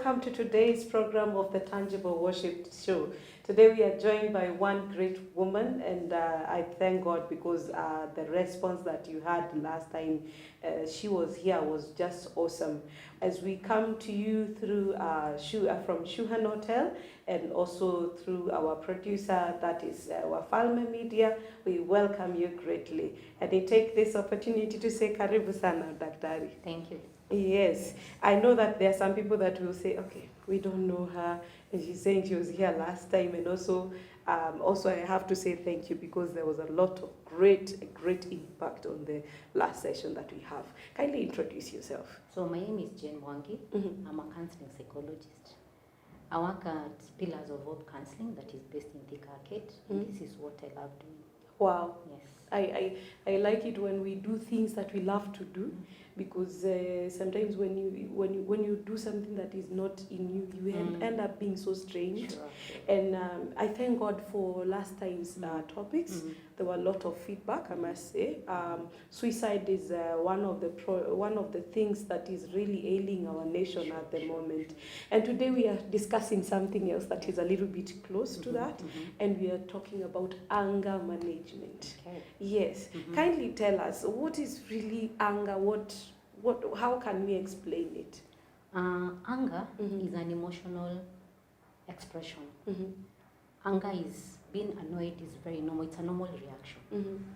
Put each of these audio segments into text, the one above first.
welcome to today's program of the Tangible Worship Show. Today we are joined by one great woman, and I thank God because the response that you had last time she was here was just awesome. As we come to you through from Shuhan Hotel and also through our producer, that is Wafalme Media, we welcome you greatly. And I take this opportunity to say Karibu sana, Daktari. Thank you. Yes, I know that there are some people that will say, okay, we don't know her, and she's saying she was here last time, and also I have to say thank you because there was a lot of great impact on the last session that we have. Kindly introduce yourself. So my name is Jane Mwangi. Mm-hmm. I'm a counseling psychologist. I work at Pillars of Hope Counseling that is based in Thika Arcade. Mm-hmm. This is what I love doing. Wow. Yes. I like it when we do things that we love to do, because sometimes when you do something that is not in you, you end up being so strange. Sure. And I thank God for last time's topics. There were a lot of feedback, I must say. Suicide is one of the things that is really ailing our nation at the moment. And today we are discussing something else that is a little bit close to that, and we are talking about anger management. Okay. Yes. Kindly tell us, what is really anger? How can we explain it? Anger is an emotional expression. Anger is being annoyed is very normal. It's a normal reaction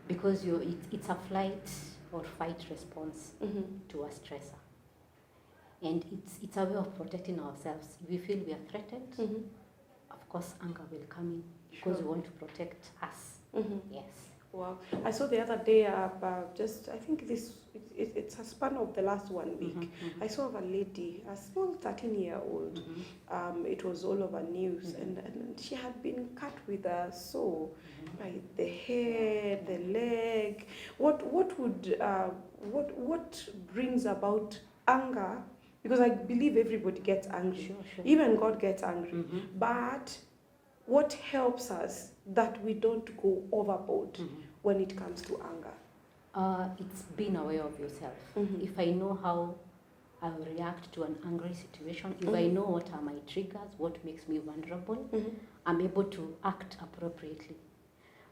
because it's a flight or fight response to a stressor, and it's a way of protecting ourselves. If we feel we are threatened, of course anger will come in because we want to protect us. Yes. Wow. I saw the other day, I think it's a span of the last 1 week. I saw of a lady, a small 13-year-old. It was all over news, and she had been cut with a saw, right? The head, the leg. What brings about anger? Because I believe everybody gets angry. Sure. Even God gets angry. But what helps us that we don't go overboard when it comes to anger? It's being aware of yourself. If I know how I will react to an angry situation, if I know what are my triggers, what makes me vulnerable, I'm able to act appropriately.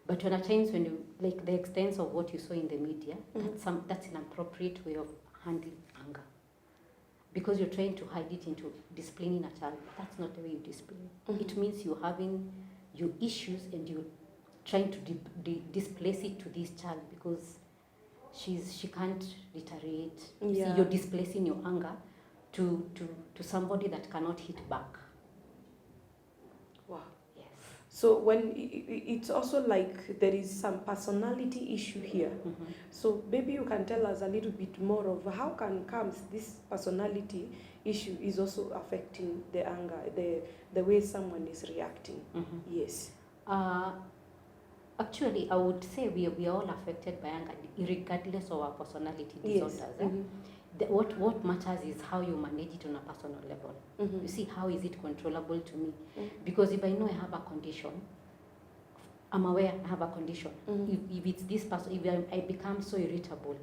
But when at times when you, like the extent of what you saw in the media, that's an appropriate way of handling anger. Because you're trying to hide it into disciplining a child. That's not the way you discipline. It means you're having your issues and you're trying to displace it to this child because she can't reiterate. See, you're displacing your anger to somebody that cannot hit back. Wow. Yes. So when it's also like there is some personality issue here. So maybe you can tell us a little bit more of how comes this personality issue is also affecting the anger, the way someone is reacting. Yes. Actually, I would say we are all affected by anger, regardless of our personality disorders. Yes. What matters is how you manage it on a personal level. You see, how is it controllable to me? Because if I know I have a condition, I'm aware I have a condition. If it's this person, if I become so irritable,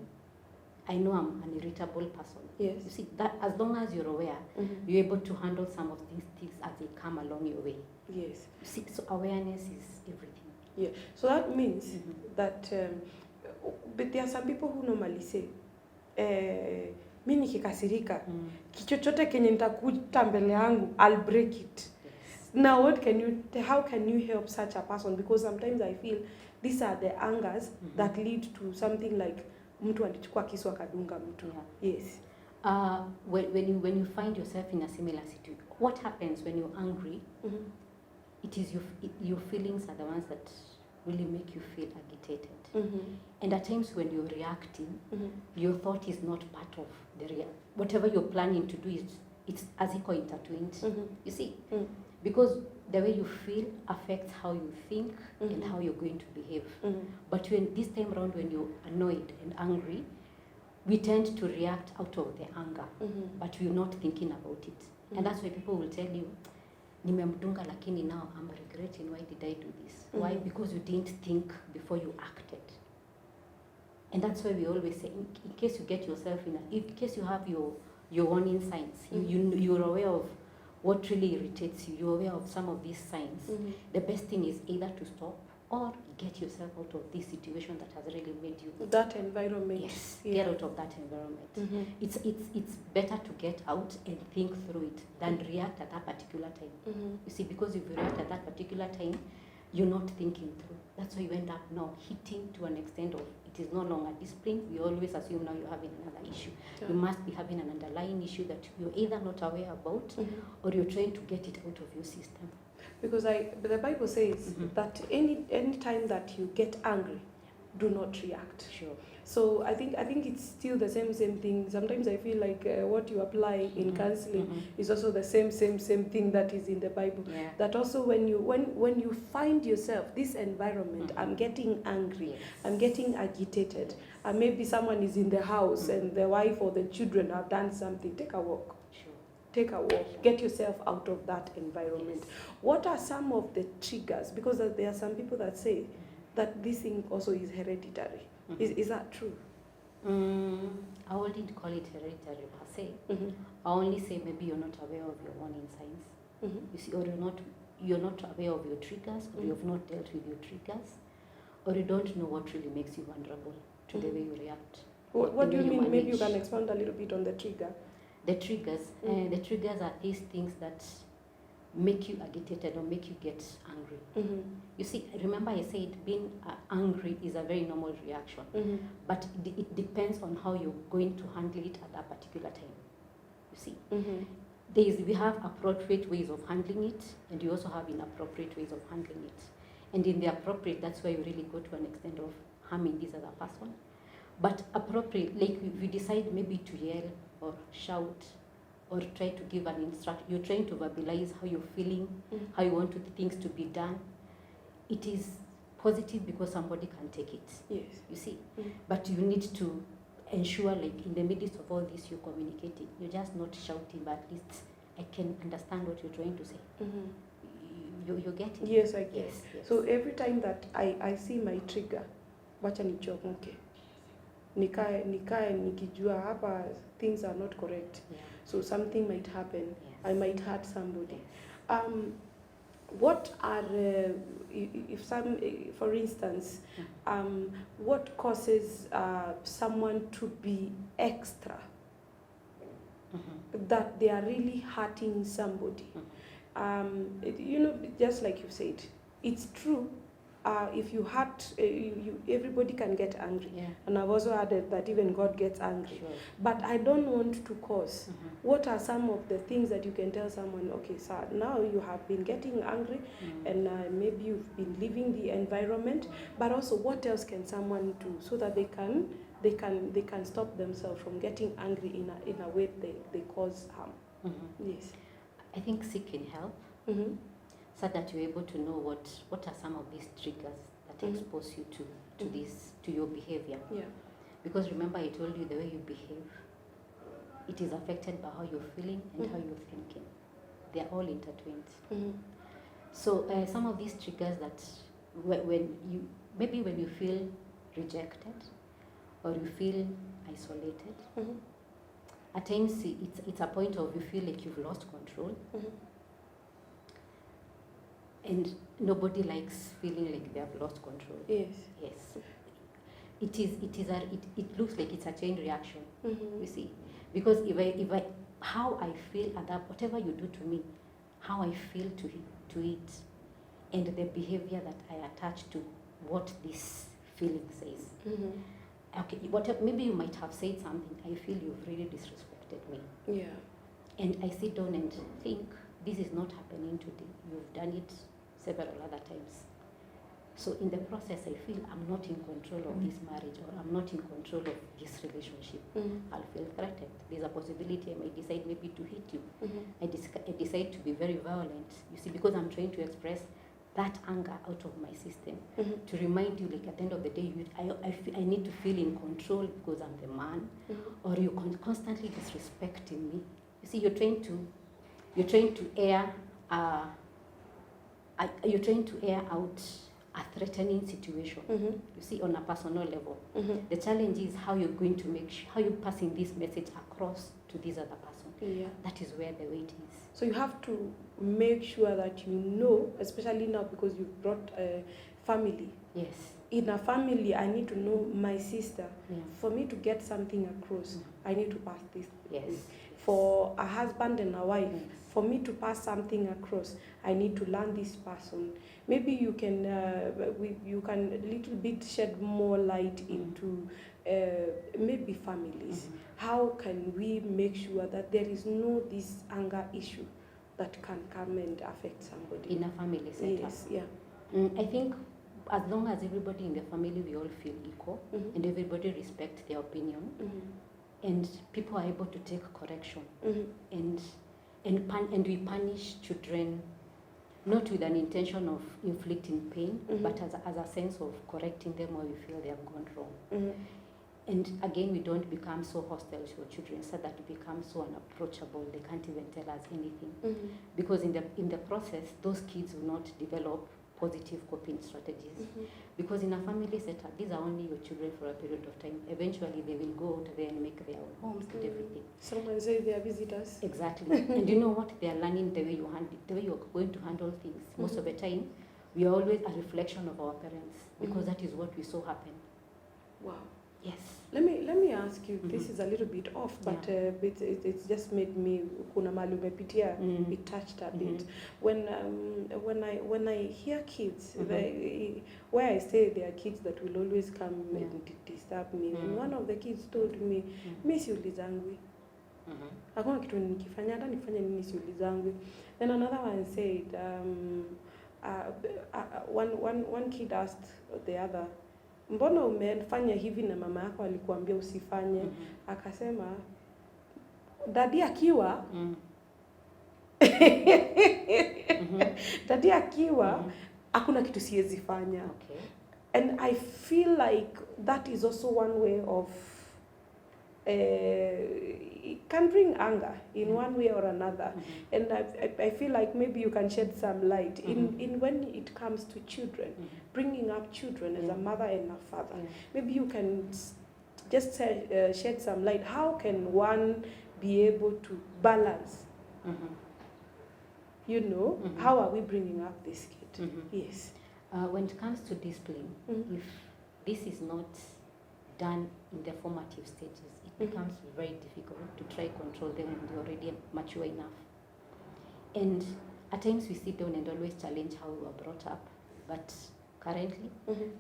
I know I'm an irritable person. Yes. You see, that as long as you're aware, you're able to handle some of these things as they come along your way. Yes. You see, so awareness is everything. Yeah. So that means that, but there are some people who normally say, mi nikikasirika, kichochote kenye nitakuta mbele yangu, I'll break it. Now how can you help such a person? Because sometimes I feel these are the angers that lead to something like mtu alichukua kisu akadunga mtu. Yes. When you find yourself in a similar situation, what happens when you're angry? It is your feelings are the ones that really make you feel agitated. And at times when you're reacting, your thought is not part of the whatever you're planning to do it's as equal intertwined. You see, because the way you feel affects how you think and how you're going to behave. But when this time around, when you're annoyed and angry, we tend to react out of the anger, but we're not thinking about it. And that's why people will tell you, nimemdunga lakini now I'm regretting, why did I do this? Why? Because you didn't think before you acted. And that's why we always say, in case you get yourself in case you have your your warning signs. You're aware of what really irritates you. You're aware of some of these signs. The best thing is either to stop or get yourself out of this situation that has really made you. That environment. Yes, get out of that environment. It's better to get out and think through it than react at that particular time. You see, because if you react at that particular time, you're not thinking through. That's why you end up now hitting to an extent of it is no longer discipline. We always assume now you're having another issue. Yeah. You must be having an underlying issue that you're either not aware about or you're trying to get it out of your system. Because the Bible says that any time that you get angry, do not react. Sure. So I think it's still the same thing. Sometimes I feel like what you apply in counseling is also the same thing that is in the Bible. Yeah. That also when you find yourself this environment, I'm getting angry, Yes. I'm getting agitated, and maybe someone is in the house and the wife or the children have done something, take a walk. Sure. Take a walk. Get yourself out of that environment. Yes. What are some of the triggers? Because there are some people that say that this thing also is hereditary. Is that true? I wouldn't call it hereditary per se. I only say maybe you're not aware of your warning signs. You see, or you're not aware of your triggers, or you've not dealt with your triggers, or you don't know what really makes you vulnerable to the way you react. What do you mean? Maybe you manage. can expand a little bit on the trigger. The triggers. The triggers are these things that make you agitated or make you get angry. You see, remember I said being angry is a very normal reaction, but it depends on how you're going to handle it at that particular time. You see, we have appropriate ways of handling it, and you also have inappropriate ways of handling it. And in the appropriate, that's where you really go to an extent of harming this other person. But appropriate, like if you decide maybe to yell or shout or try to give an instruction, you're trying to verbalize how you're feeling, how you want things to be done. It is positive because somebody can take it. Yes. You see, but you need to ensure, like in the midst of all this, you're communicating. You're just not shouting, but at least I can understand what you're trying to say. You're getting. Yes, I get. Yes, yes. So every time that I see my trigger, wacha nichomoke. Nikae nikijua hapa things are not correct. Yeah. So something might happen. Yes. I might hurt somebody. Yes. What are for instance, what causes someone to be extra? That they are really hurting somebody. Just like you said, it's true. If you hurt, everybody can get angry. Yeah. And I've also added that even God gets angry. Sure. But I don't want to cause. What are some of the things that you can tell someone, okay, sir, now you have been getting angry and maybe you've been leaving the environment, but also what else can someone do so that they can stop themselves from getting angry in a way they cause harm? Yes. I think seeking help so that you're able to know what are some of these triggers that expose you to your behavior. Yeah. Because remember I told you the way you behave, it is affected by how you're feeling and how you're thinking. They are all intertwined. So some of these triggers that when you feel rejected or you feel isolated, at times it's a point of you feel like you've lost control. And nobody likes feeling like they have lost control. Yes. Yes. It looks like it's a chain reaction. You see, because if I how I feel at that, whatever you do to me, how I feel to it, and the behavior that I attach to what this feeling says. Okay, maybe you might have said something. I feel you've really disrespected me. Yeah. And I sit down and think, this is not happening today. You've done it several other times. So in the process, I feel I'm not in control of this marriage, or I'm not in control of this relationship. I'll feel threatened. There's a possibility I might decide maybe to hit you. I decide to be very violent. You see, because I'm trying to express that anger out of my system to remind you, like at the end of the day, I need to feel in control because I'm the man, or you're constantly disrespecting me. You see, you're trying to air out a threatening situation. Mm-hmm. You see, on a personal level. Mm-hmm. The challenge is how you're going to how you're passing this message across to this other person. Yeah. That is where the weight is. So you have to make sure that you know, especially now because you've brought a family. Yes. In a family, I need to know my sister. Yeah. For me to get something across, I need to pass this. Yes. For a husband and a wife, Yes. for me to pass something across, I need to learn this person. Maybe you can you can a little bit shed more light into maybe families. Mm-hmm. How can we make sure that there is no this anger issue that can come and affect somebody In a family setup. Yes, yeah. I think as long as everybody in the family, we all feel equal, Mm-hmm. and everybody respects their opinion, Mm-hmm. and people are able to take correction, Mm-hmm. and we punish children not with an intention of inflicting pain, Mm-hmm. but as a sense of correcting them where we feel they have gone wrong. Mm-hmm. And again, we don't become so hostile to our children so that we become so unapproachable, they can't even tell us anything. Mm-hmm. Because in the process, those kids will not develop positive coping strategies. Mm-hmm. Because in a family setup, these are only your children for a period of time. Eventually, they will go out there and make their own homes and everything. Someone say they are visitors. Exactly. And you know what? They are learning the way you're going to handle things. Most of the time, we are always a reflection of our parents because that is what we saw happen. Wow. Yes. Let me ask you. This is a little bit off, but it's just made me kuna mali umepitia. It touched a bit. When I hear kids, where I stay, there are kids that will always come and disturb me. And one of the kids told me, "Mi siulizangwi. Hakuna kitu nikifanya hata nifanye nini siulizangwi." Then another one said, one kid asked the other, "Mbona umefanya hivi na mama yako alikuambia usifanye?" Akasema, "Dadi akiwa dadi akiwa hakuna kitu siwezi fanya." Okay. And I feel like that is also one way of it can bring anger in one way or another. And I feel like maybe you can shed some light in when it comes to children, bringing up children as a mother and a father. Maybe you can just shed some light. How can one be able to balance? You know, how are we bringing up this kid? Yes. When it comes to discipline, if this is not done in the formative stages, it becomes very difficult to try control them when they're already mature enough. And at times we sit down and always challenge how we were brought up. But currently,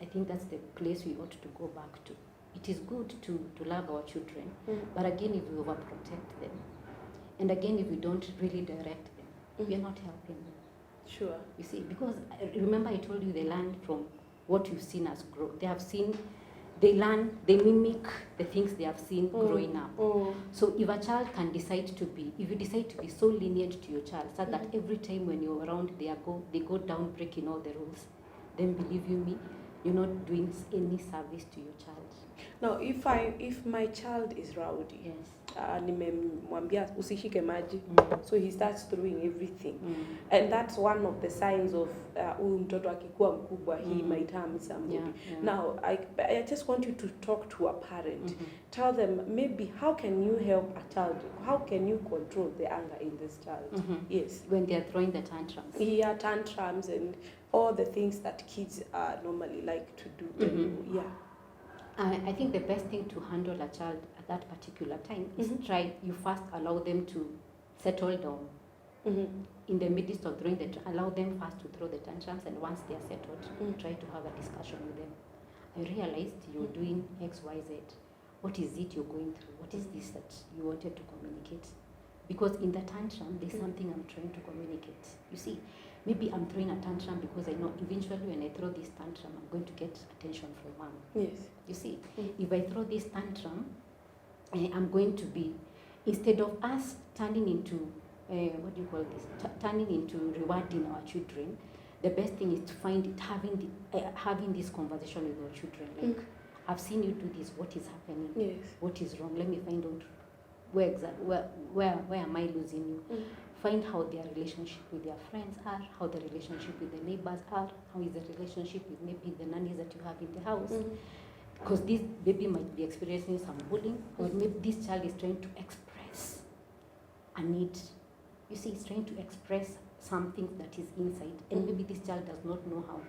I think that's the place we ought to go back to. It is good to love our children, but again, if we overprotect them, and again, if we don't really direct them, we are not helping them. Sure. You see, because remember I told you they learn from what you've seen as growth. They learn, they mimic the things they have seen growing up. So if a child can decide if you decide to be so lenient to your child, so that every time when you're around, they go down breaking all the rules, then believe you me, you're not doing any service to your child. Now, if my child is rowdy, yes, nimemwambia usishike maji, so he starts throwing everything, and that's one of the signs of huyu mtoto akikuwa mkubwa, he might harm somebody. Now, I just want you to talk to a parent. Tell them maybe how can you help a child? How can you control the anger in this child? Yes. When they are throwing the tantrums. Yeah, tantrums and all the things that kids normally like to do. I think the best thing to handle a child at that particular time is you first allow them to settle down. In the midst of allow them first to throw the tantrums, and once they are settled, try to have a discussion with them. I realized you're doing X, Y, Z. What is it you're going through? What is this that you wanted to communicate? Because in the tantrum, there's something I'm trying to communicate. You see, maybe I'm throwing a tantrum because I know eventually when I throw this tantrum, I'm going to get attention from mom. Yes. You see, if I throw this tantrum, I'm going to be, instead of us turning into, turning into rewarding our children, the best thing is to find it, having this conversation with our children. Like, I've seen you do this, what is happening? Yes. What is wrong? Let me find out where am I losing you? Find how their relationship with their friends are, how the relationship with the neighbors are, how is the relationship with maybe the nannies that you have in the house. Because this baby might be experiencing some bullying, or maybe this child is trying to express a need. You see, it's trying to express something that is inside, and maybe this child does not know how.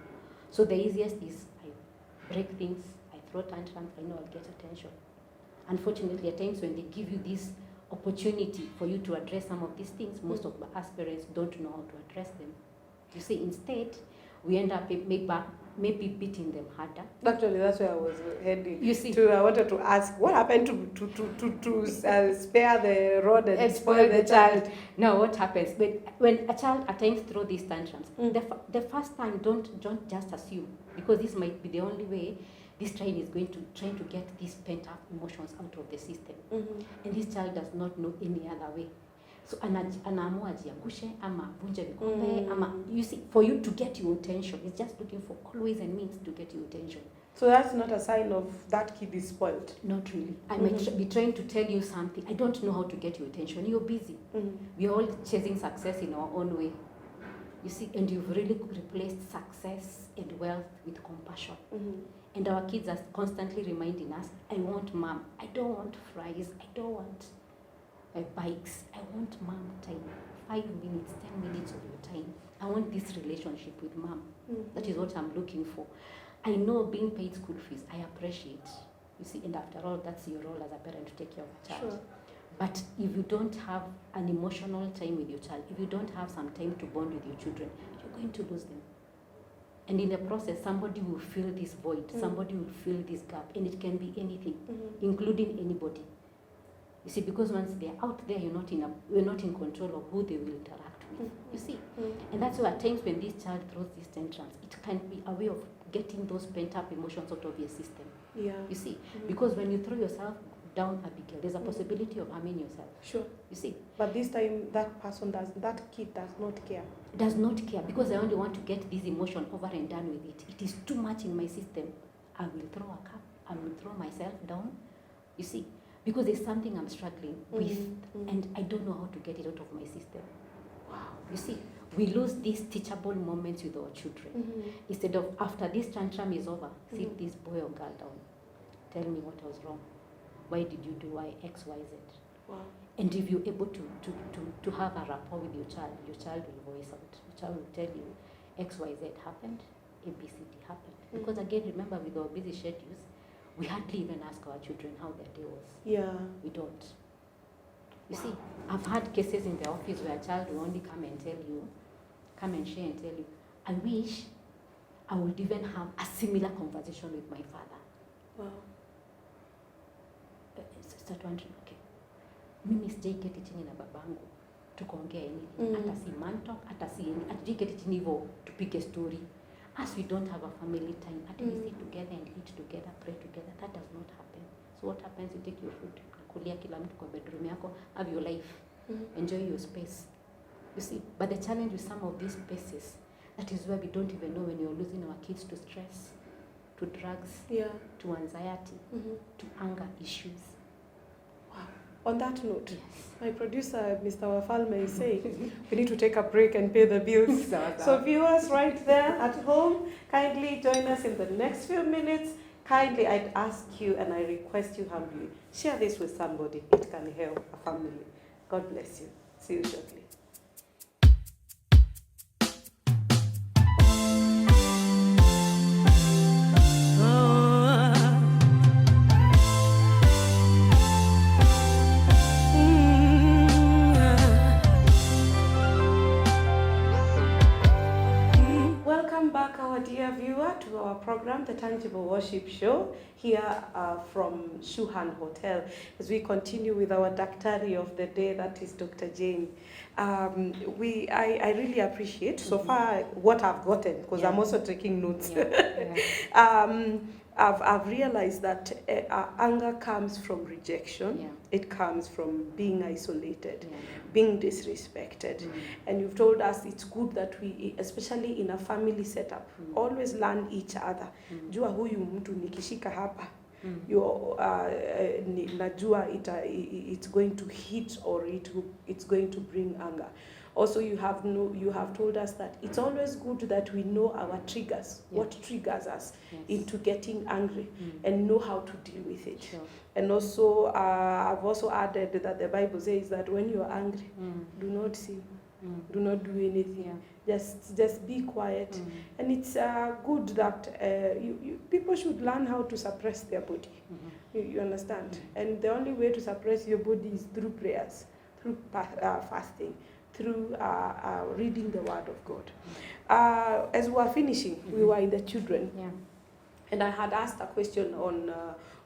So the easiest is I break things, I throw tantrums, I know I'll get attention. Unfortunately, at times when they give you this opportunity for you to address some of these things, most of the aspirants don't know how to address them. You see, instead, we end up maybe beating them harder. Actually, that's where I was heading. You see, I wanted to ask, what happened to spare the rod and spoil the child? Now, what happens when a child at times throw these tantrums? The first time, don't just assume, because this might be the only way this child is trying to get these pent-up emotions out of the system. And this child does not know any other way. So anaamua jiangushe ama vunje vikombe ama, you see, for you to get your attention, it's just looking for all ways and means to get your attention. So that's not a sign of that kid is spoiled? Not really. I might be trying to tell you something. I don't know how to get your attention. You're busy. We're all chasing success in our own way. You see, and you've really replaced success and wealth with compassion. And our kids are constantly reminding us, I want mom, I don't want fries, I don't want bikes, I want mom time, 5 minutes, 10 minutes of your time. I want this relationship with mom. That is what I'm looking for. I know being paid school fees, I appreciate. You see, and after all, that's your role as a parent to take care of a child. Sure. But if you don't have an emotional time with your child, if you don't have some time to bond with your children, you're going to lose them. And in the process, somebody will fill this void, somebody will fill this gap, and it can be anything, including anybody. You see, because once they're out there, you're not in control of who they will interact with. You see, and that's why at times when this child throws these tantrums, it can be a way of getting those pent-up emotions out of your system. Yeah. You see, because when you throw yourself down, Abigail, there's a possibility of harming yourself. Sure. You see. But this time, that kid does not care. Does not care, because I only want to get this emotion over and done with it. It is too much in my system. I will throw a cup. I will throw myself down. You see, because there's something I'm struggling with, and I don't know how to get it out of my system. Wow. You see, we lose these teachable moments with our children. Instead of, after this tantrum is over, sit this boy or girl down. Tell me what was wrong. Why did you do X, Y, Z? Wow. And if you're able to have a rapport with your child will voice out. Your child will tell you X, Y, Z happened, A, B, C, D happened. Because again, remember, with our busy schedules, we hardly even ask our children how their day was. Yeah. We don't. You see, I've had cases in the office where a child will only come and share and tell you, I wish I would even have a similar conversation with my father. Wow. Start wondering, okay, mimi sijaiketi chini na babangu tukaongea anything, hata si man talk, hata si hatujaiketi chini hivyo tupige story. As we don't have a family time, at we sit together and eat together, pray together. That does not happen. So what happens? You take your food, kulia kila mtu kwa bedroom yako, have your life, enjoy your space. You see, but the challenge with some of these spaces, that is where we don't even know when you're losing our kids to stress, to drugs, to anxiety, to anger issues. On that note, yes. My producer, Mr. Wafalme, is saying we need to take a break and pay the bills. So viewers right there at home, kindly join us in the next few minutes. Kindly, I'd ask you and I request you humbly, share this with somebody. It can help a family. God bless you. See you shortly. Dear viewer, to our program, The Tangible Worship Show, here from Shuhan Hotel, as we continue with our Daktari of the day, that is Dr. Jane. I really appreciate so far what I've gotten, because I'm also taking notes. I've realized that anger comes from rejection. It comes from being isolated, being disrespected. And you've told us it's good that we, especially in a family setup, always learn each other. Jua huyu mtu nikishika hapa, najua it's going to hit or it's going to bring anger. Also, you have told us that it's always good that we know our triggers, what triggers us into getting angry, and know how to deal with it. Sure. And also, I've also added that the Bible says that when you're angry, do not sin, do not do anything. Just be quiet. And it's good that people should learn how to suppress their body. You understand? And the only way to suppress your body is through prayers, through fasting, through reading the Word of God. As we were finishing, we were in the children. Yeah. And I had asked a question on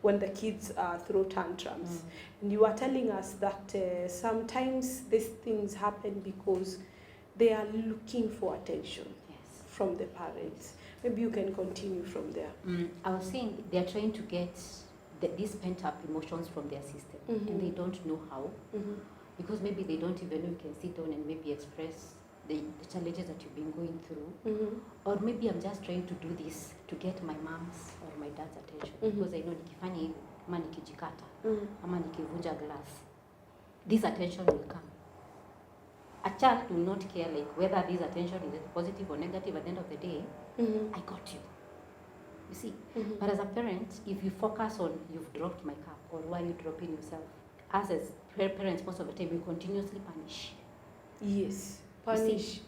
when the kids throw tantrums. And you were telling us that sometimes these things happen because they are looking for attention from the parents. Maybe you can continue from there. I was saying they are trying to get these pent-up emotions from their system, and they don't know how. Because maybe they don't even know you can sit down and maybe express the challenges that you've been going through. Or maybe I'm just trying to do this to get my mom's or my dad's attention. Because I know nikifanya hivi, ama nikijikata, ama nikivunja glass, this attention will come. A child will not care like whether this attention is positive or negative. At the end of the day, I got you. You see? But as a parent, if you focus on you've dropped my cup or why you dropping yourself, as parents, most of the time, you continuously punish. Yes, punish.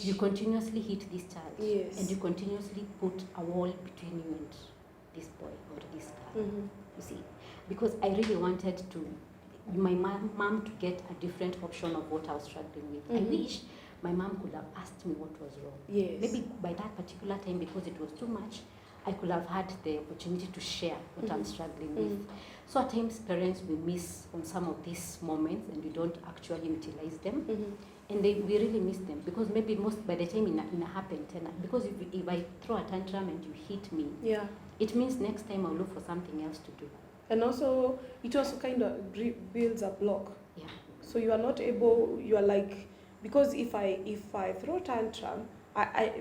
You continuously hit this child. Yes. And you continuously put a wall between you and this boy or this girl. You see? Because I really wanted my mom to get a different option of what I was struggling with. I wish my mom could have asked me what was wrong. Yes. Maybe by that particular time, because it was too much, I could have had the opportunity to share what I'm struggling with. So at times parents will miss on some of these moments and we don't actually utilize them. And we really miss them because maybe by the time it happened, because if I throw a tantrum and you hit me, it means next time I'll look for something else to do. And also, it also kind of builds a block. Yeah. So you are not able, you are like, because if I throw a tantrum, I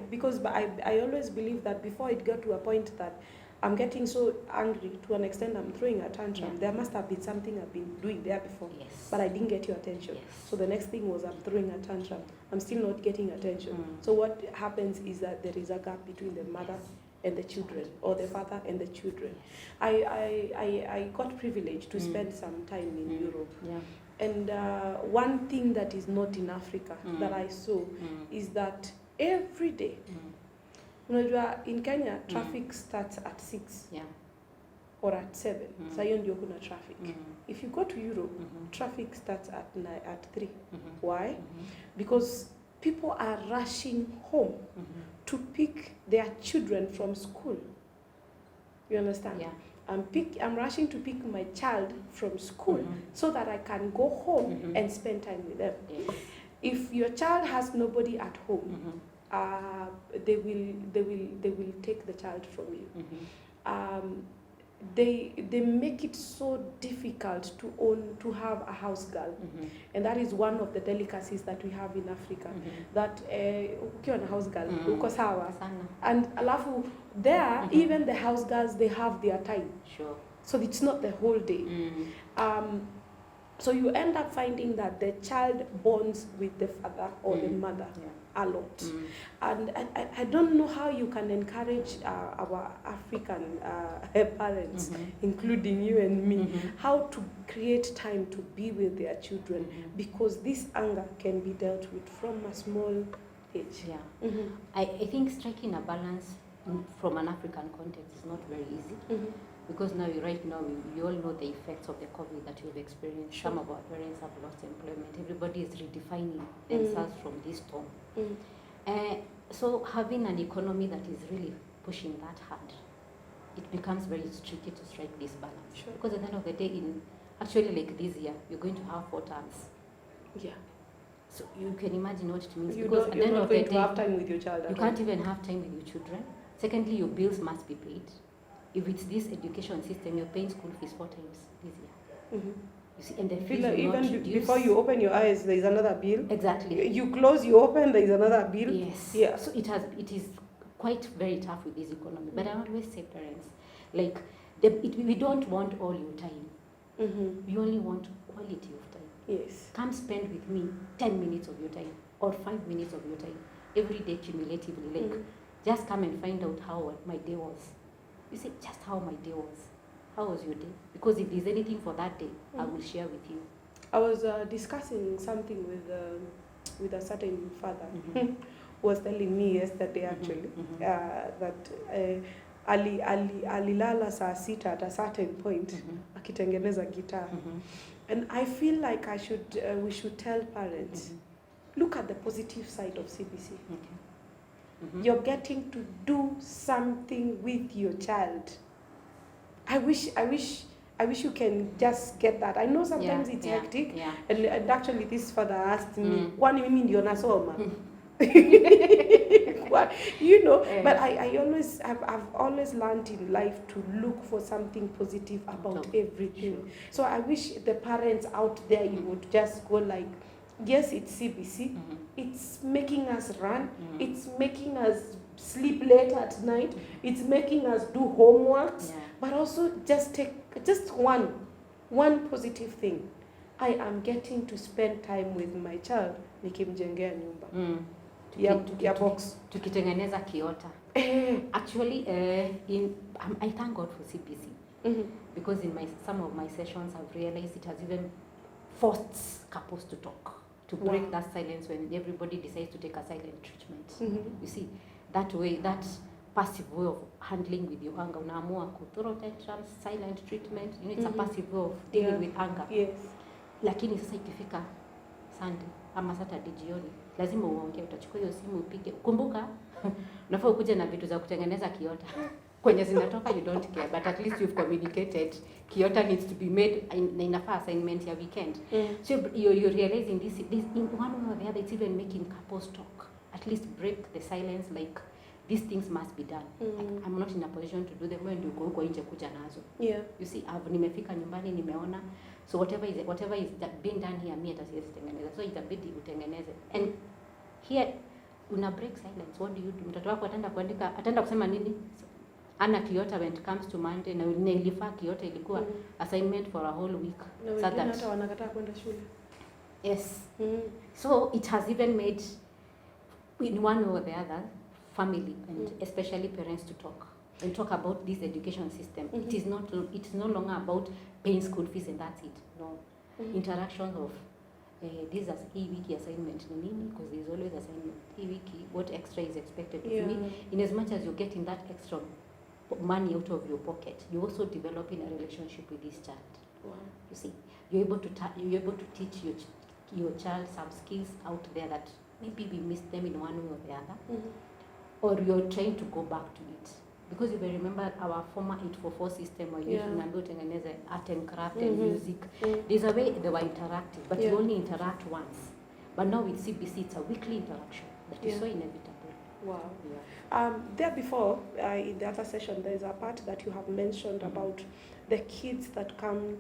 always believe that before it got to a point that I'm getting so angry to an extent I'm throwing a tantrum, there must have been something I've been doing there before, but I didn't get your attention. So the next thing was I'm throwing a tantrum. I'm still not getting attention. So what happens is that there is a gap between the mother and the children, or the father and the children. I got privileged to spend some time in Europe. And one thing that is not in Africa that I saw is that every day, in Kenya, traffic starts at 6 or at 7. So hiyo ndio kuna traffic. If you go to Europe, traffic starts at 3. Why? Because people are rushing home to pick their children from school. You understand? I'm rushing to pick my child from school so that I can go home and spend time with them. If your child has nobody at home, they will take the child from you. They make it so difficult to have a house girl, and that is one of the delicacies that we have in Africa. That ukiwa na house girl uko sawa, and alafu there even the house girls, they have their time. So it's not the whole day. So you end up finding that the child bonds with the father or the mother a lot. And I don't know how you can encourage our African parents, including you and me, how to create time to be with their children, because this anger can be dealt with from a small age. I think striking a balance from an African context is not very easy. Because right now, we all know the effects of the COVID that you've experienced. Some of our parents have lost employment. Everybody is redefining themselves from this storm. So having an economy that is really pushing that hard, it becomes very tricky to strike this balance. Because at the end of the day, actually like this year, you're going to have 4 terms. So you can imagine what it means. You're not going to have time with your child. You can't even have time with your children. Secondly, your bills must be paid. If it's this education system, you're paying school fees 4 times this year. You see, and the fees will not reduce. Even before you open your eyes, there is another bill. Exactly. You close, you open, there is another bill. Yes. So it is quite very tough with this economy. But I always say parents, like We don't want all your time. We only want quality of time. Yes. Come spend with me 10 minutes of your time or 5 minutes of your time every day cumulatively. Like, just come and find out how my day was. You see, just how my day was. How was your day? Because if there's anything for that day, I will share with you. I was discussing something with a certain father who was telling me yesterday actually that alilala saa sita at a certain point akitengeneza guitar. And I feel like we should tell parents, look at the positive side of CBC. You're getting to do something with your child. I wish you can just get that. I know sometimes it's hectic. And actually this father asked me, kwani mimi ndio nasoma? You know, but I've always learned in life to look for something positive about everything. So I wish the parents out there, you would just go like, yes, it's CBC. It's making us run. It's making us sleep late at night. It's making us do homeworks. But also just take just one positive thing. I am getting to spend time with my child. Nikimjengea nyumba. Ya box. Tukitengeneza kiota. Actually, I thank God for CPC. Because in some of my sessions, I've realized it has even forced couples to talk, to break that silence when everybody decides to take a silent treatment. You see, that way, that passive way of handling with your anger, unaamua kuthrow tantrums, silent treatment, you know, it's a passive way of dealing with anger. Yes. Lakini sasa ikifika Sunday ama Saturday jioni, lazima uongee, utachukua hiyo simu upige. Kumbuka, unafaa ukuje na vitu za kutengeneza kiota. Kwenye zinatoka you don't care, but at least you've communicated. Kiota needs to be made na inafaa assignment ya weekend. So you're realizing this in one way or the other, it's even making couples talk. At least break the silence, like these things must be done. I'm not in a position to do them when you go nje kuja nazo. You see, nimefika nyumbani nimeona. So whatever is being done here, me atasiwezi tengeneza. So itabidi utengeneze. And here una break silence. What do you do? Mtoto wako ataenda kusema nini? Ana kiota when it comes to Monday na nilifaa kiota ilikuwa assignment for a whole week. So that hata wanakataa kwenda shule. Yes. So it has even made in one or the other family and especially parents to talk and talk about this education system. It's no longer about paying school fees and that's it. No. Interactions of this is e-wiki assignment because there's always assignment. E-wiki, what extra is expected of me? In as much as you're getting that extra money out of your pocket, you're also developing a relationship with this child. You see, you're able to teach your child some skills out there that maybe we missed them in one way or the other, or you're trying to go back to it. Because you may remember our former 844 system where you used to remember tengeneze art and craft and music. There's a way they were interactive, but you only interact once. But now with CBC, it's a weekly interaction that is so inevitable. Wow. There before, in the other session, there is a part that you have mentioned about the kids that come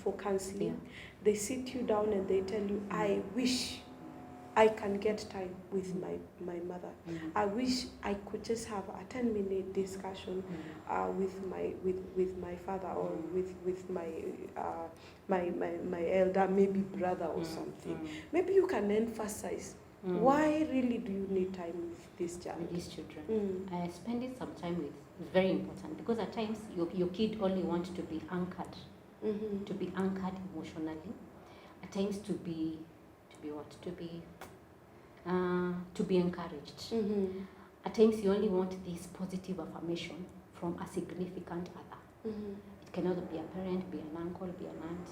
for counseling. They sit you down and they tell you, I wish I can get time with my mother. I wish I could just have a 10-minute discussion with my father or with my elder, maybe brother or something. Maybe you can emphasize why really do you need time with this child? With these children. Spending some time with is very important because at times your kid only wants to be anchored, to be anchored emotionally. At times to be encouraged. At times you only want this positive affirmation from a significant other. It can either be a parent, be an uncle, be an aunt,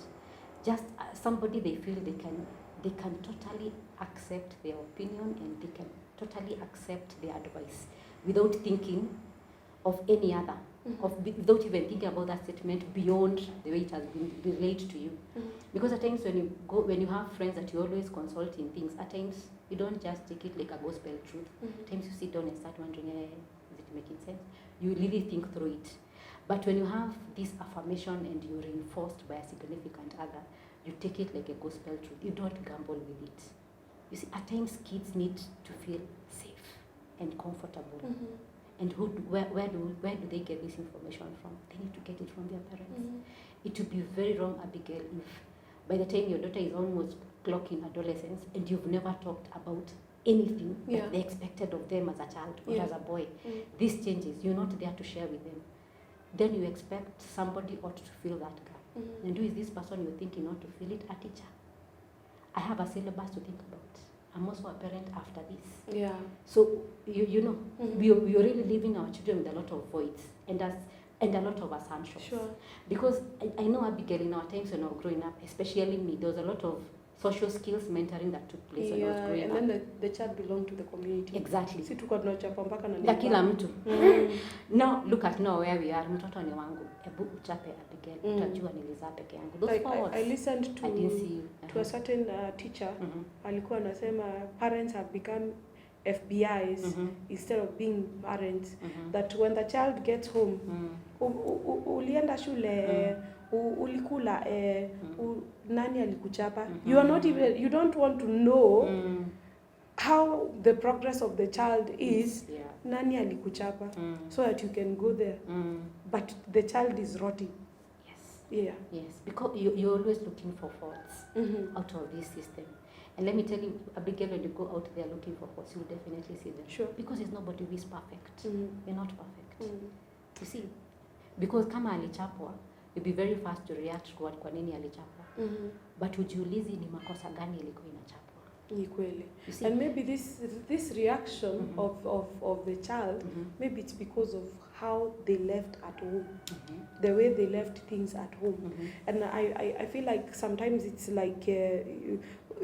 just somebody they feel they can totally accept their opinion and they can totally accept their advice without thinking of any other, without even thinking about that statement beyond the way it has been relayed to you. Because at times when you have friends that you always consult in things, at times you don't just take it like a gospel truth. At times you sit down and start wondering, is it making sense? You really think through it. But when you have this affirmation and you're reinforced by a significant other, you take it like a gospel truth. You don't gamble with it. You see, at times kids need to feel safe and comfortable. And where do they get this information from? They need to get it from their parents. It would be very wrong, Abigail, if by the time your daughter is almost clocking adolescence and you've never talked about anything that they expected of them as a child or as a boy. This changes. You're not there to share with them. Then you expect somebody ought to fill that gap. And who is this person you're thinking ought to fill it? A teacher. I have a syllabus to think about. I'm also a parent after this. Yeah. So, you know, we are really leaving our children with a lot of voids and a lot of assumptions. Sure. Because I know, Abigail, in our times when I was growing up, especially me, there was a lot of social skills mentoring that took place when I was growing up. And then the child belonged to the community. Exactly. Si tuko tunachapa mpaka na Ya kila mtu. Now, look at now where we are. Mtoto ni wangu. Ebu uchape Abigail. Utajua nilizaa peke yangu. Those Like, 4 words. I listened to, I didn't see you. To a certain teacher. Alikuwa anasema parents have become FBIs instead of being parents. That when the child gets home, ulienda shule, ulikula, nani alikuchapa? You are not even, you don't want to know how the progress of the child is. Nani alikuchapa? So that you can go there. But the child is rotting. Yeah. Yes, because you're always looking for faults out of this system. And let me tell you, Abigail, when you go out there looking for faults, you'll definitely see them. Sure. Because there's nobody who is perfect. You're not perfect. You see, because kama alichapwa, you'll be very fast to react to kwa nini alichapwa. But ujiulizi ni makosa gani ilikuwa inachapwa. Ni kweli. And maybe this reaction of the child, maybe it's because of how they left at home, the way they left things at home. And I feel like sometimes it's like,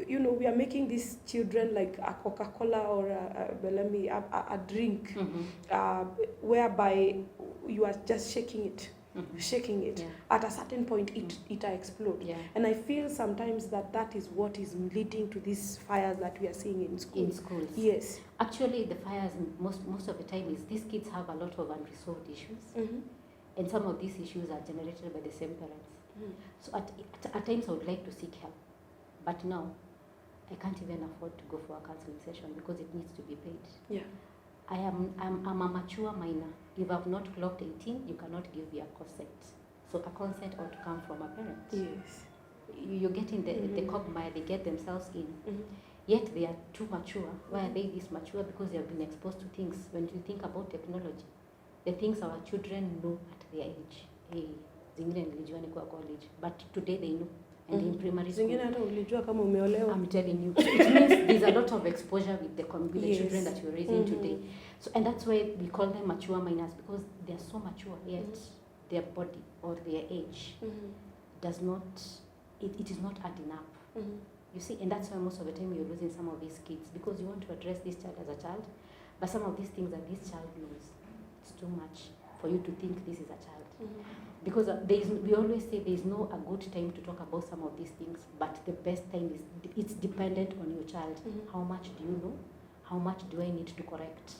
you know, we are making these children like a Coca-Cola or a drink, whereby you are just shaking it. At a certain point it explode. And I feel sometimes that is what is leading to these fires that we are seeing in schools. Yes, actually the fires most of the time is these kids have a lot of unresolved issues, and some of these issues are generated by the same parents. So at times I would like to seek help, but now I can't even afford to go for a counseling session because it needs to be paid. I'm a mature minor. If I've not clocked 18, you cannot give me a consent. So a consent ought to come from a parent. Yes. You're getting the quagmire they get themselves in. Yet they are too mature. Why are they this mature? Because they have been exposed to things. When you think about technology, the things our children know at their age. Zingine nilijua ni kwa college, but today they know. And in primary school. Zingine hata ulijua kama umeolewa. I'm telling you. It means there's a lot of exposure with the children that you're raising today. So, and that's why we call them mature minors, because they're so mature, yet their body or their age does not, it is not adding up. You see, and that's why most of the time you're losing some of these kids, because you want to address this child as a child, but some of these things that this child knows, it's too much for you to think this is a child. Because we always say there is no a good time to talk about some of these things, but the best time is, it's dependent on your child. How much do you know? How much do I need to correct?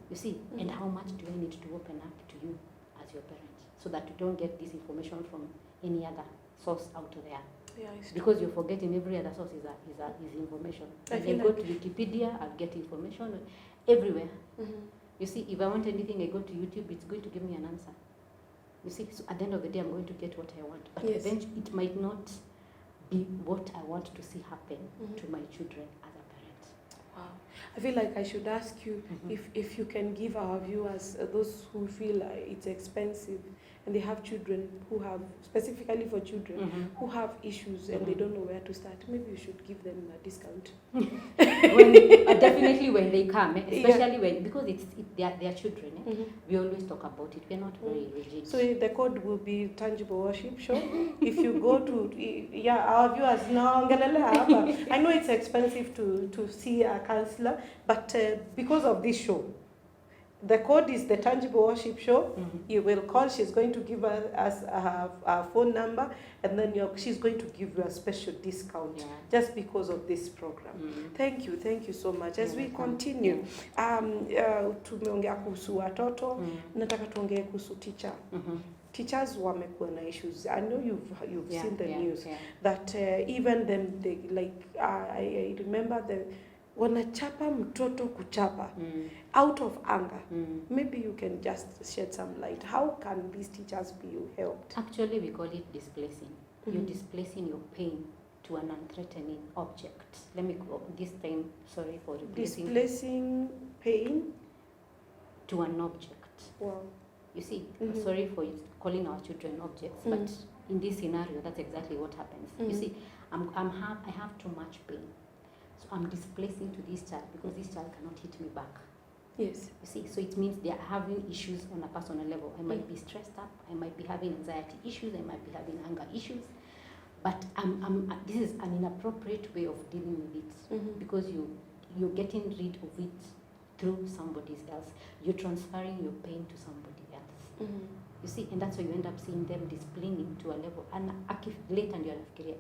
You see, and how much do I need to open up to you as your parent, so that you don't get this information from any other source out there. Because you're forgetting every other source is information. I go to Wikipedia, I'll get information everywhere. You see, if I want anything, I go to YouTube, it's going to give me an answer. You see, so at the end of the day, I'm going to get what I want. But eventually, it might not be what I want to see happen to my children as a parent. Wow. I feel like I should ask you if you can give our viewers, those who feel it's expensive and they have children who have, specifically for children, who have issues and they don't know where to start, maybe you should give them a discount. Definitely when they come, especially when, because they are children, we always talk about it. We're not very rigid. So the code will be Tangible Worship Show. If you go to, our viewers now, I know it's expensive to see a counselor, but because of this show, the code is the Tangible Worship Show. You will call. She's going to give us her phone number, and then she's going to give you a special discount just because of this program. Thank you so much. As we continue, tumeongea kuhusu watoto, nataka tuongee kuhusu teacher. Teachers wamekuwa na issues. I know you've seen the news that even them, they like I remember wanachapa mtoto kuchapa out of anger. Maybe you can just shed some light. How can these teachers be helped? Actually, we call it displacing. You're displacing your pain to an unthreatening object. Let me go this time, sorry for replacing. Displacing pain to an object. Wow. You see, sorry for calling our children objects, but in this scenario, that's exactly what happens. You see, I have too much pain. So I'm displacing to this child because this child cannot hit me back. Yes. You see, so it means they are having issues on a personal level. I might be stressed up, I might be having anxiety issues, I might be having anger issues, but this is an inappropriate way of dealing with it because you're getting rid of it through somebody else. You're transferring your pain to somebody else. You see, and that's why you end up seeing them displaying to a level. And later ndio anafikiria,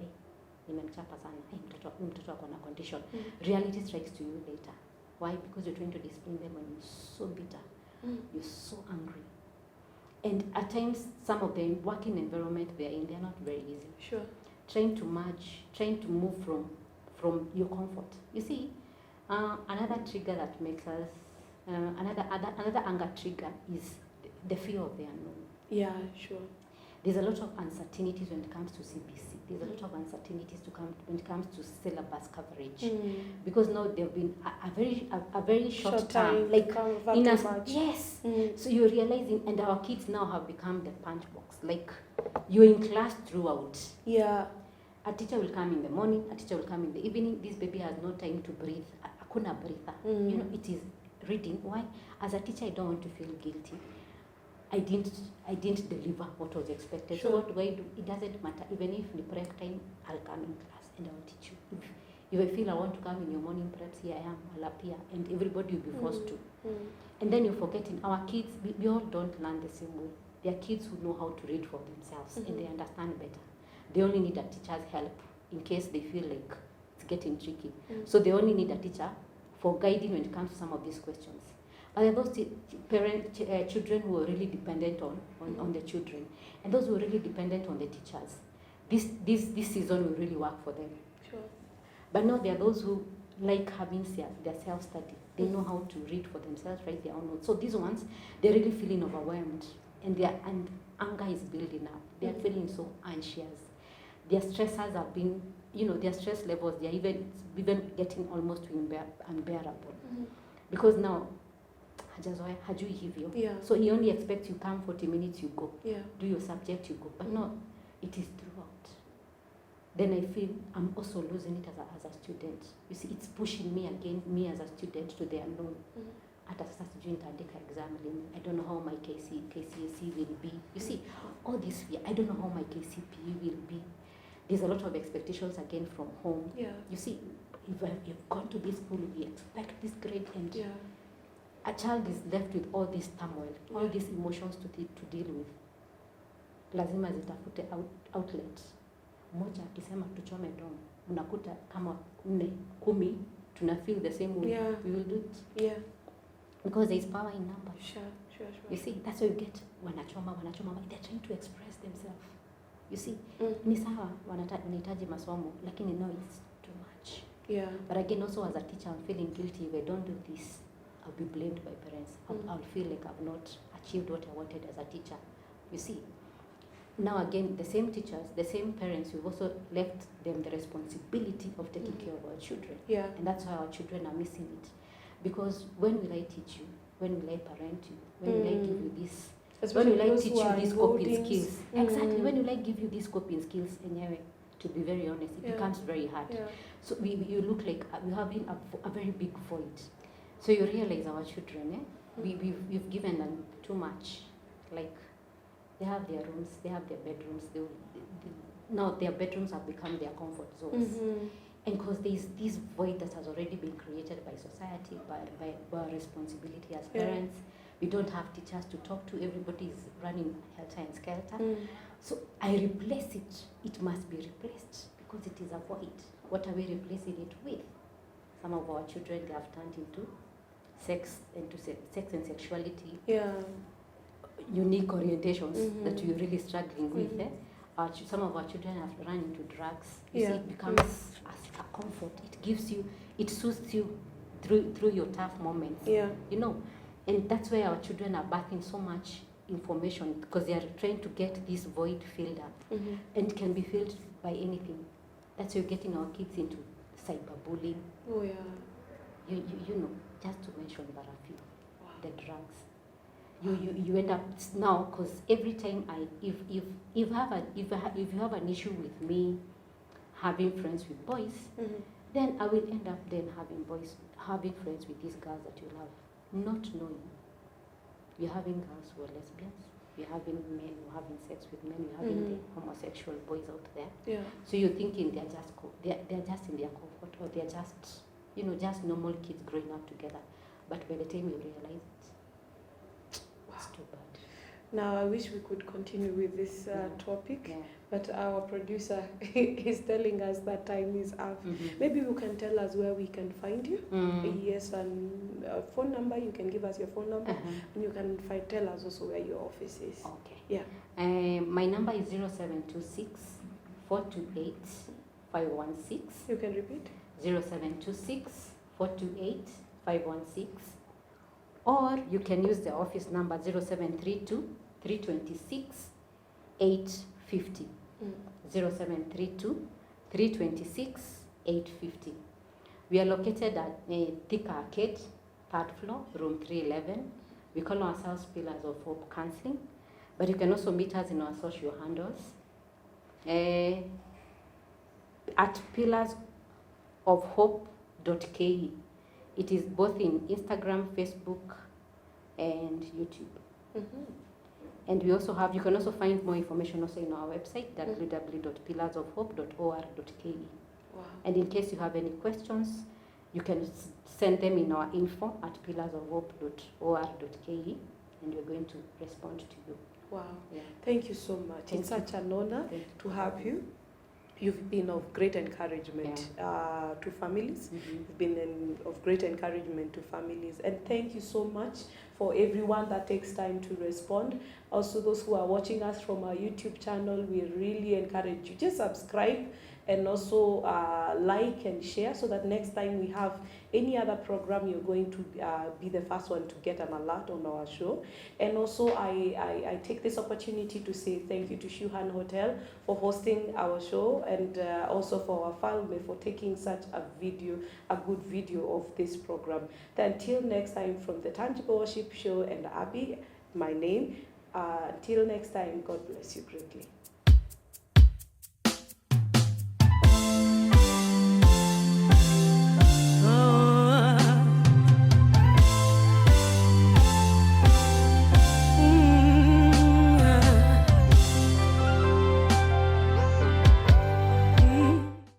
nimemchapa sana, mtoto ako na condition. Reality strikes to you later. Why? Because you're trying to discipline them when you're so bitter, you're so angry. And at times, some of the working environment they're not very easy. Sure. Trying to move from your comfort. You see, another trigger that makes us, another anger trigger is the fear of the unknown. Yeah, sure. There's a lot of uncertainties when it comes to CBC. There's a lot of uncertainties when it comes to syllabus coverage, because now there've been a very short time, like in a yes. So you're realizing, and our kids now have become the punch box. Like you're in class throughout. Yeah. A teacher will come in the morning. A teacher will come in the evening. This baby has no time to breathe. Akuna breather. You know, it is reading. Why? As a teacher, I don't want to feel guilty. I didn't deliver what was expected. Sure. So what do I do? It doesn't matter. Even if in the prep time, I'll come in class and I'll teach you. If I feel I want to come in your morning preps, here I am, I'll appear, and everybody will be forced to. And then you're forgetting, our kids, we all don't learn the same way. There are kids who know how to read for themselves and they understand better. They only need a teacher's help in case they feel like it's getting tricky. So they only need a teacher for guiding when it comes to some of these questions. But there are those children who are really dependent on the children, and those who are really dependent on the teachers. This season will really work for them. Sure. But now there are those who like having their self-study. They know how to read for themselves, write their own notes. So these ones, they're really feeling overwhelmed, and anger is building up. They're feeling so anxious. Their stressors have been, their stress levels, they're even getting almost unbearable. Because now, hajui hivyo. Yeah. So he only expects you come 40 minutes, you go. Yeah. Do your subject, you go. But no, it is throughout. Then I feel I'm also losing it as a student. You see, it's pushing me as a student to the unknown. Hata sasa sijui nitaandika exam lini. I don't know how my KCSE will be. You see, all this fear, I don't know how my KCPE will be. There's a lot of expectations again from home. Yeah. You see, if you've gone to this school, we expect this grade, and a child is left with all this turmoil, all these emotions to deal with. Lazima zitafute outlet. Moja akisema tuchome dom, unakuta kama 4-10 tuna feel the same way. Yeah. We will do it. Yeah. Because there is power in numbers. Sure. You see, that's why you get wanachoma, they're trying to express themselves. You see, ni sawa wanahitaji masomo, lakini no, it's too much. Yeah. But again, also as a teacher, I'm feeling guilty. If I don't do this, I'll be blamed by parents. I'll feel like I've not achieved what I wanted as a teacher. You see, now again, the same teachers, the same parents, we've also left them the responsibility of taking care of our children. Yeah. And that's why our children are missing it. Because when will I teach you? When will I parent you? When will I give you this? Especially when will I teach you these coping holdings. skills? Exactly. When will I give you these coping skills? And to be very honest, it becomes very hard. Yeah. So you look like we're having a very big void. So you realize our children, we've given them too much. Like, they have their rooms, they have their bedrooms. Now their bedrooms have become their comfort zones. And because there's this void that has already been created by society, by our responsibility as parents. We don't have teachers to talk to. Everybody is running helter and skelter. So I replace it. It must be replaced because it is a void. What are we replacing it with? Some of our children, they have turned into sex and sexuality. Yeah. Unique orientations that you're really struggling with. some of our children have run into drugs. You Yeah. see, it becomes a comfort. It gives you, it soothes you through your tough moments. Yeah. You know, and that's why our children are bathing so much information, because they are trying to get this void filled up, and can be filled by anything. That's why you're getting our kids into cyberbullying. Oh yeah. You know, just to mention but a few. Wow. The drugs. You end up now, because every time if you have an issue with me having friends with boys, then I will end up then having friends with these girls that you love, not knowing you're having girls who are lesbians, you're having men who are having sex with men, you're having the homosexual boys out there. Yeah. So you're thinking they're just in their comfort, or they're just, you know, just normal kids growing up together. But by the time you realize it, it's too bad. Now I wish we could continue with this topic, Yeah. but our producer is telling us that time is up. Maybe you can tell us where we can find you. Yes, and a phone number. You can give us your phone number, and you can tell us also where your office is. Okay. Yeah. My number is 0726 428 516. You can repeat. 0726 428 516. Or you can use the office number 0732 326 850. 0732 326 850. We are located at Thika Arcade, 3rd floor, room 311. We call ourselves Pillars of Hope Counseling, but you can also meet us in our social handles at pillarsofhope.ke. It is both in Instagram, Facebook, and YouTube. And we also have, you can also find more information also in our website, www.pillarsofhope.or.ke. Wow. And in case you have any questions, you can send them in our info at pillarsofhope.or.ke, and we're going to respond to you. Wow. Yeah. Thank you so much. It's such an honor to have you. You've been of great encouragement to families. You've been of great encouragement to families. And thank you so much for everyone that takes time to respond. Also, those who are watching us from our YouTube channel, we really encourage you. Just subscribe and also like and share, so that next time we have any other program, you're going to be the first one to get an alert on our show. And also I take this opportunity to say thank you to Shuhan Hotel for hosting our show, and also for our family for taking such a good video of this program. Until next time, from the Tangible Worship Show and Abby, my name, until next time, God bless you greatly.